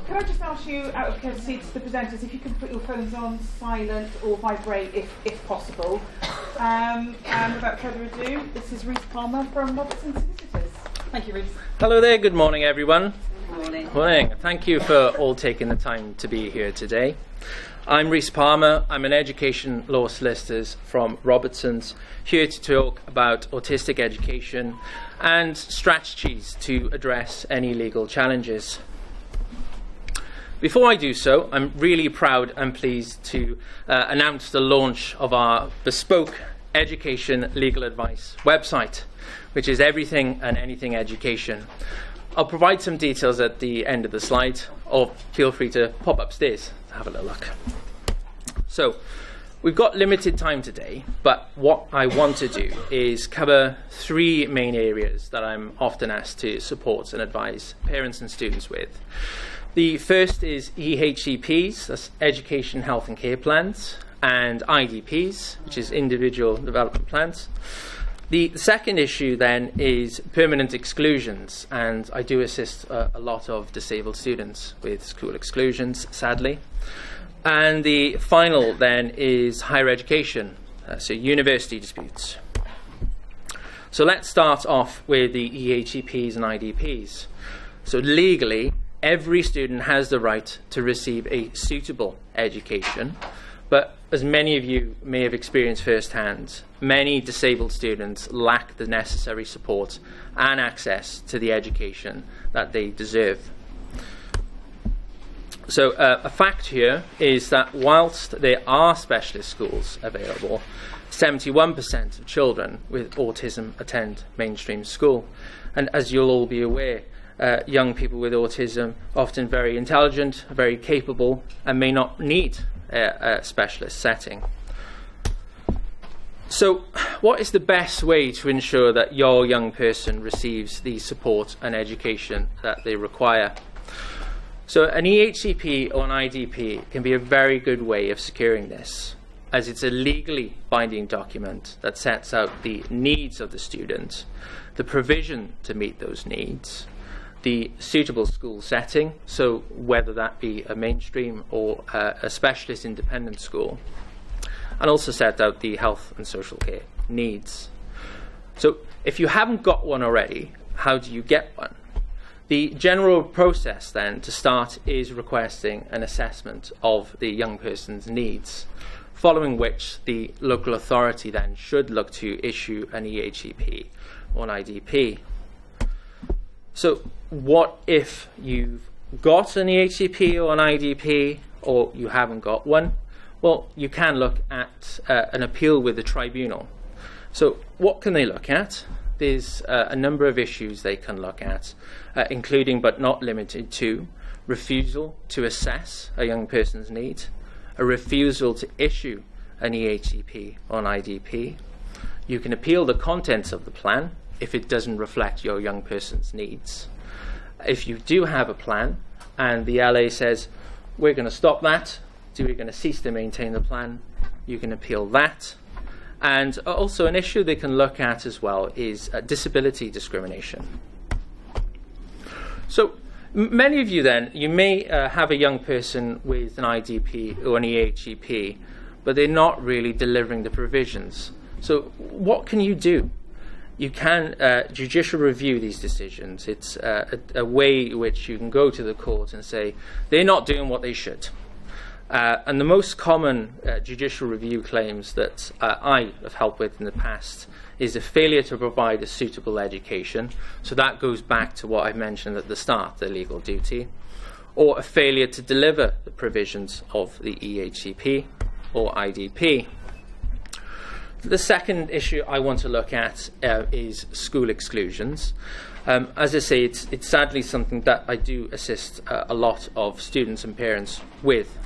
Can I just ask you, out of courtesy to the presenters, if you can put your phones on silent or vibrate if possible. And without further ado, this is Rhys Palmer from Robertsons Solicitors. Thank you, Rhys. Hello there, good morning everyone. Good morning. Morning. Thank you for all taking the time to be here today. I'm Rhys Palmer. I'm an education law solicitor from Robertsons, here to talk about autistic education and strategies to address any legal challenges. Before I do so, I'm really proud and pleased to announce the launch of our bespoke education legal advice website, which is everything and anything education. I'll provide some details at the end of the slide, or feel free to pop upstairs to have a little look. So, we've got limited time today, but what I want to do is cover three main areas that I'm often asked to support and advise parents and students with. The first is EHCPs, that's Education, Health and Care Plans, and IDPs, which is Individual Development Plans. The second issue then is permanent exclusions, and I do assist a lot of disabled students with school exclusions, sadly. And the final then is higher education, so university disputes. So let's start off with the EHCPs and IDPs. So legally, every student has the right to receive a suitable education, but as many of you may have experienced firsthand, many disabled students lack the necessary support and access to the education that they deserve. So a fact here is that whilst there are specialist schools available, 71% of children with autism attend mainstream school. And as you'll all be aware, young people with autism are often very intelligent, very capable, and may not need a specialist setting. So what is the best way to ensure that your young person receives the support and education that they require? So an EHCP or an IDP can be a very good way of securing this, as it's a legally binding document that sets out the needs of the student, the provision to meet those needs, the suitable school setting, so whether that be a mainstream or a specialist independent school, and also set out the health and social care needs. So if you haven't got one already, how do you get one? The general process then to start is requesting an assessment of the young person's needs, following which the local authority then should look to issue an EHCP or an IDP. So what if you've got an EHCP or an IDP, or you haven't got one? Well, you can look at an appeal with the tribunal. So what can they look at? There's a number of issues they can look at, including but not limited to refusal to assess a young person's needs, a refusal to issue an EHCP or an IDP. You can appeal the contents of the plan if it doesn't reflect your young person's needs. If you do have a plan and the LA says, we're going to stop that, we're going to cease to maintain the plan, you can appeal that. And also an issue they can look at as well is disability discrimination. So many of you then, you may have a young person with an IDP or an EHCP, but they're not really delivering the provisions. So what can you do? You can judicial review these decisions. It's a way in which you can go to the court and say, they're not doing what they should. And the most common judicial review claims that I have helped with in the past is a failure to provide a suitable education. So that goes back to what I mentioned at the start, the legal duty. Or a failure to deliver the provisions of the EHCP or IDP. The second issue I want to look at is school exclusions. As I say, it's sadly something that I do assist a lot of students and parents with.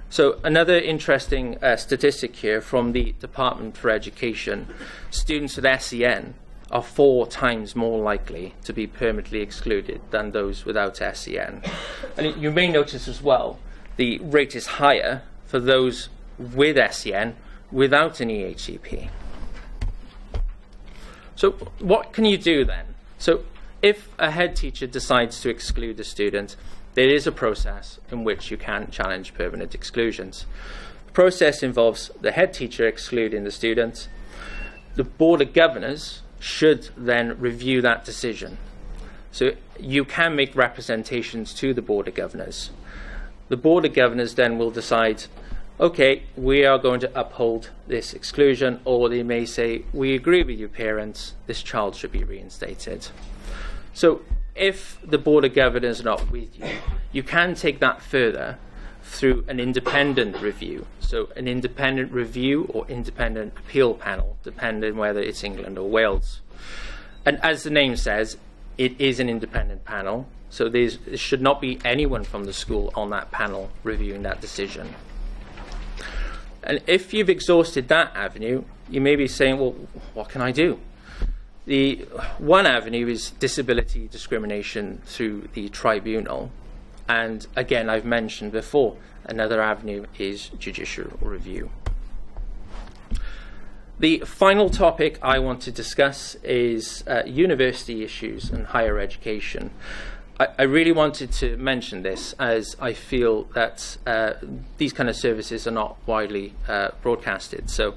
So another interesting statistic here from the Department for Education, students with SEN are 4 times more likely to be permanently excluded than those without SEN. And you may notice as well, the rate is higher for those with SEN without an EHCP. So what can you do then? So if a head teacher decides to exclude a student, there is a process in which you can challenge permanent exclusions. The process involves the head teacher excluding the student. The Board of Governors should then review that decision. So you can make representations to the Board of Governors. The Board of Governors then will decide, okay, we are going to uphold this exclusion, or they may say, we agree with you parents, this child should be reinstated. So if the Board of Governors are not with you, you can take that further through an independent review. So an independent review or independent appeal panel, depending whether it's England or Wales. And as the name says, it is an independent panel, so there should not be anyone from the school on that panel reviewing that decision. And if you've exhausted that avenue, you may be saying, well, what can I do? The one avenue is disability discrimination through the tribunal. And again, I've mentioned before, another avenue is judicial review. The final topic I want to discuss is university issues and higher education. I really wanted to mention this as I feel that these kind of services are not widely broadcasted. So,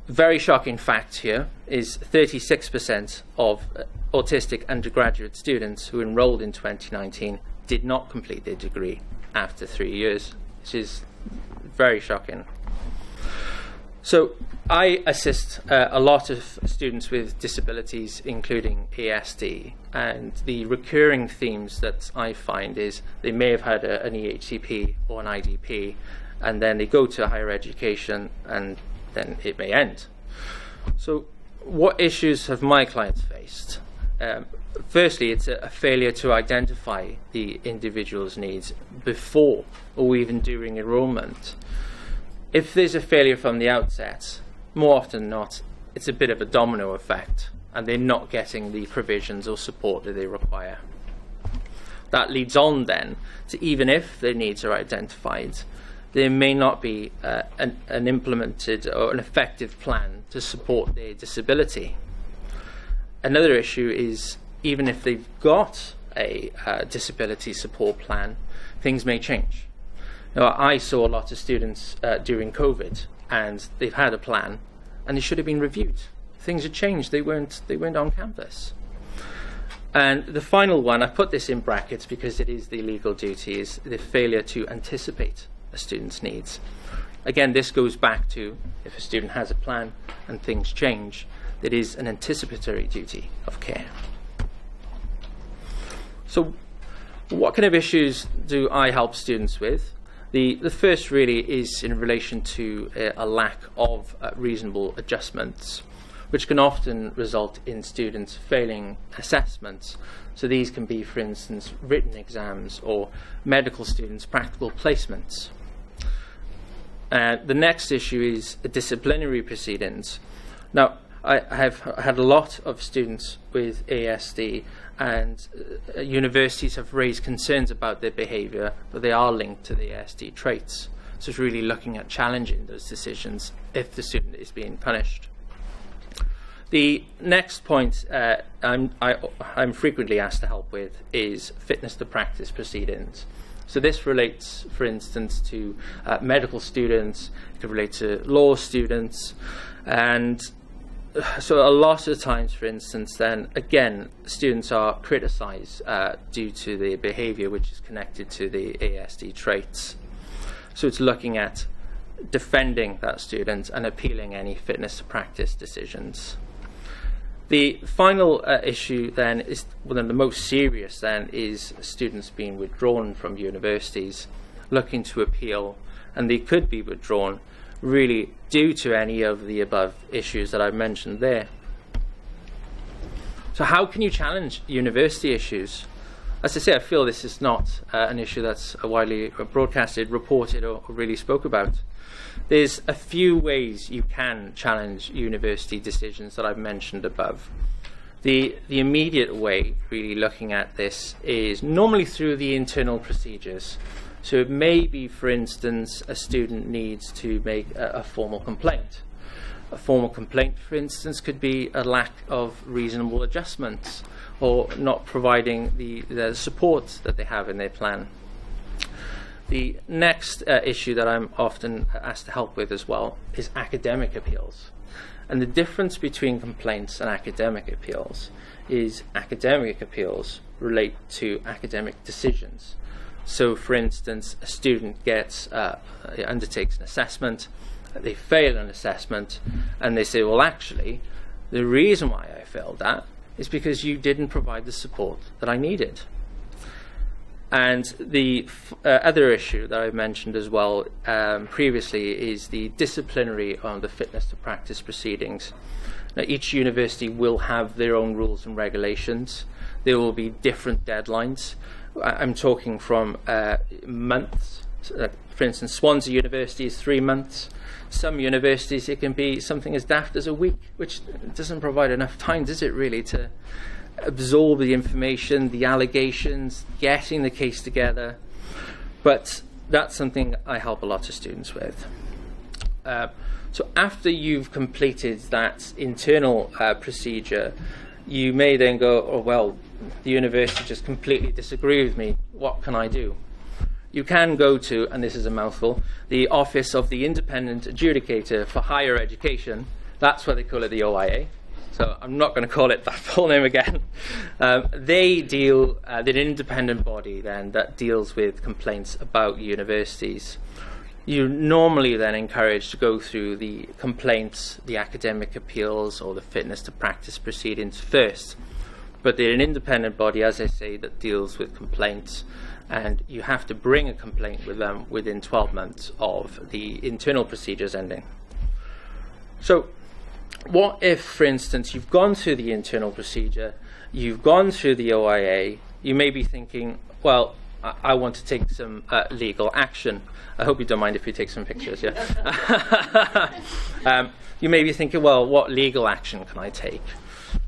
very shocking fact here is 36% of autistic undergraduate students who enrolled in 2019 did not complete their degree after 3 years, which is very shocking. So I assist a lot of students with disabilities, including ASD, and the recurring themes that I find is they may have had an EHCP or an IDP, and then they go to higher education and then it may end. So what issues have my clients faced? Firstly, it's a failure to identify the individual's needs before or even during enrollment. If there's a failure from the outset, more often than not, it's a bit of a domino effect, and they're not getting the provisions or support that they require. That leads on then to, even if their needs are identified, there may not be an implemented or an effective plan to support their disability. Another issue is, even if they've got a disability support plan, things may change. Now, I saw a lot of students during COVID, and they've had a plan, and they should have been reviewed. Things had changed; they weren't on campus. And the final one, I put this in brackets because it is the legal duty, is the failure to anticipate a student's needs. Again, this goes back to, if a student has a plan and things change, it is an anticipatory duty of care. So, what kind of issues do I help students with? The first really is in relation to a lack of reasonable adjustments, which can often result in students failing assessments. So these can be, for instance, written exams or medical students' practical placements. The next issue is disciplinary proceedings. Now, I have had a lot of students with ASD, and universities have raised concerns about their behaviour, but they are linked to the ASD traits. So it's really looking at challenging those decisions if the student is being punished. The next point I'm frequently asked to help with is fitness to practice proceedings. So this relates, for instance, to medical students, it could relate to law students, and so a lot of times, for instance, then again, students are criticised due to their behaviour, which is connected to the ASD traits. So it's looking at defending that student and appealing any fitness to practice decisions. The final issue then is one of the most serious then is students being withdrawn from universities, looking to appeal, and they could be withdrawn really due to any of the above issues that I've mentioned there. So how can you challenge university issues? As I say, I feel this is not an issue that's widely broadcasted, reported, or really spoke about. There's a few ways you can challenge university decisions that I've mentioned above. The immediate way, really looking at this, is normally through the internal procedures. So it may be, for instance, a student needs to make a formal complaint. A formal complaint, for instance, could be a lack of reasonable adjustments, or not providing the support that they have in their plan. The next issue that I'm often asked to help with as well is academic appeals. And the difference between complaints and academic appeals is academic appeals relate to academic decisions. So, for instance, a student undertakes an assessment, they fail an assessment, and they say, well, actually, the reason why I failed that is because you didn't provide the support that I needed. And the other issue that I mentioned as well previously is the disciplinary on the fitness to practice proceedings. Now, each university will have their own rules and regulations. There will be different deadlines. I'm talking from months. For instance, Swansea University is 3 months. Some universities, it can be something as daft as a week, which doesn't provide enough time, does it really, to absorb the information, the allegations, getting the case together. But that's something I help a lot of students with. So after you've completed that internal procedure, you may then go, oh, well, the university just completely disagree with me. What can I do? You can go to, and this is a mouthful, the Office of the Independent Adjudicator for Higher Education. That's what they call it, the OIA. So I'm not going to call it that full name again. They're an independent body then that deals with complaints about universities. You're normally then encouraged to go through the complaints, the academic appeals, or the fitness to practice proceedings first. But they're an independent body, as I say, that deals with complaints, and you have to bring a complaint with them within 12 months of the internal procedures ending. So what if, for instance, you've gone through the internal procedure, you've gone through the OIA, you may be thinking, well, I want to take some legal action. I hope you don't mind if we take some pictures, yeah? You may be thinking, well, what legal action can I take?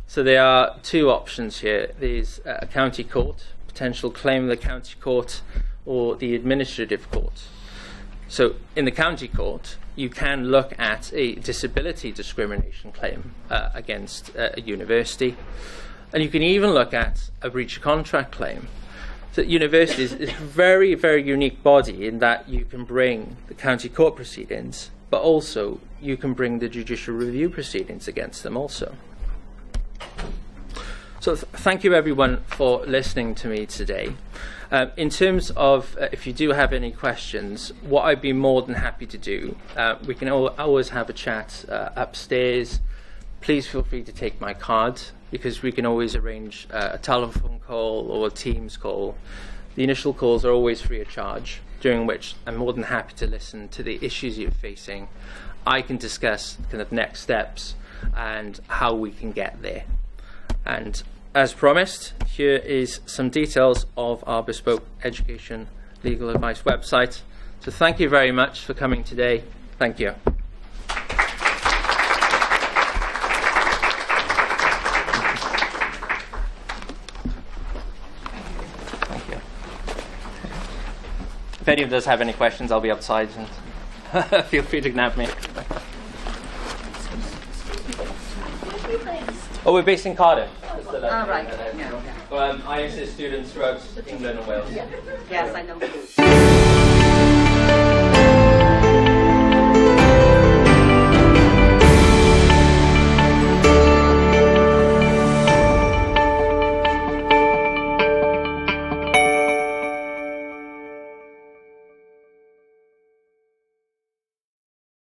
So there are two options here. There's a county court, potential claim of the county court, or the administrative court. So in the county court, you can look at a disability discrimination claim against a university, and you can even look at a breach of contract claim. So universities is a very, very unique body in that you can bring the county court proceedings, but also you can bring the judicial review proceedings against them also. So thank you everyone for listening to me today. In terms of if you do have any questions, what I'd be more than happy to do, we can always have a chat upstairs. Please feel free to take my card, because we can always arrange a telephone call or a Teams call. The initial calls are always free of charge, during which I'm more than happy to listen to the issues you're facing. I can discuss kind of next steps and how we can get there. And as promised, here is some details of our bespoke education legal advice website. So thank you very much for coming today. Thank you. Thank you. If anyone does have any questions, I'll be outside, and feel free to nab me. Oh, we're based in Cardiff. Right. Yeah. I assist students throughout England and Wales. Yes, I know.